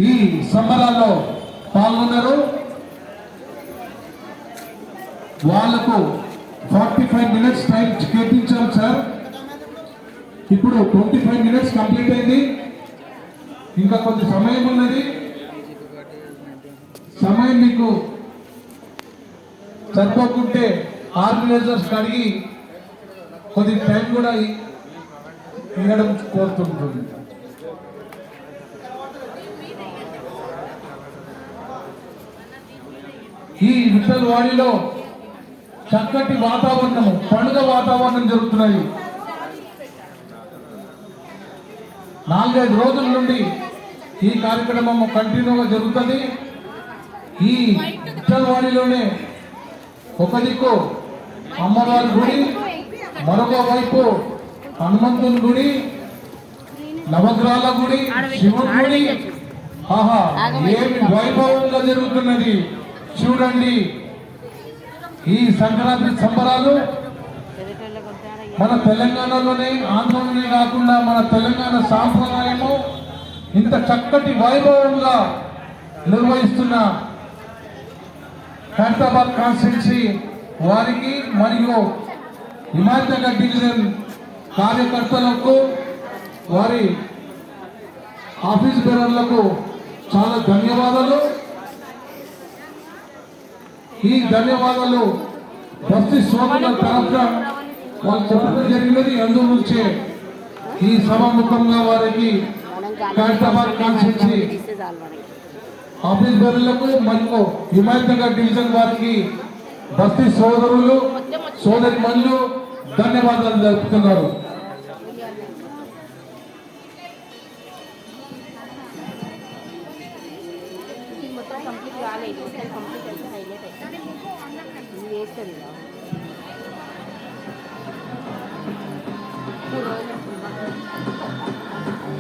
ఈ సంబరాల్లో పాల్గొన్నారు. వాళ్లకు 45 minutes టైం కేటాయించాం సార్. ఇప్పుడు 25 minutes కంప్లీట్ అయింది. ఇంకా కొంత సమయం ఉన్నది. సమయం మీకు సరిపోకుంటే ఆర్గనైజర్స్ అడిగి కొద్ది టైం కూడా ఇవ్వడం కోరుతుంటుంది. ఈ విఠలవాడిలో చక్కటి వాతావరణము, పండుగ వాతావరణం జరుగుతున్నది. 4-5 రోజుల నుండి ఈ కార్యక్రమం కంటిన్యూగా జరుగుతుంది. ఈ విఠలవాడిలోనే ఒక దిక్కు అమ్మవారి గుడి, మరొక వైపు హనుమంతుని గుడి, నవగ్రహాల గుడి, శివుడి గుడి. ఆహా, ఏమి వైభవంగా జరుగుతున్నది చూడండి. ఈ సంక్రాంతి సంబరాలు మన తెలంగాణలోనే, ఆంధ్రలోనే కాకుండా మన తెలంగాణ సాంప్రదాయము ఇంత చక్కటి వైభవంగా నిర్వహిస్తున్న ఖైరతాబాద్ కాన్స్టిట్యున్సీ వారికి మరియు హిమాయత్ డివిజన్ కార్యకర్తలకు, వారి ఆఫీస్ బేరర్లకు చాలా ధన్యవాదాలు. ఈ ధన్యవాదాలు బస్తీ సోదరుల తరఫున వాళ్ళు చెప్పడం జరిగినది. అందు నుంచే ఈ సభాముఖంగా వారికి ఖైరతాబాద్ కాన్స్టిట్యున్సీ ఆఫీస్ బేరర్లకు మరియు హిమాయత్ డివిజన్ వారికి బస్తీ సోదరులు సోదరిమణులు ధన్యవాదాలు జరుపుతున్నారు. Hello.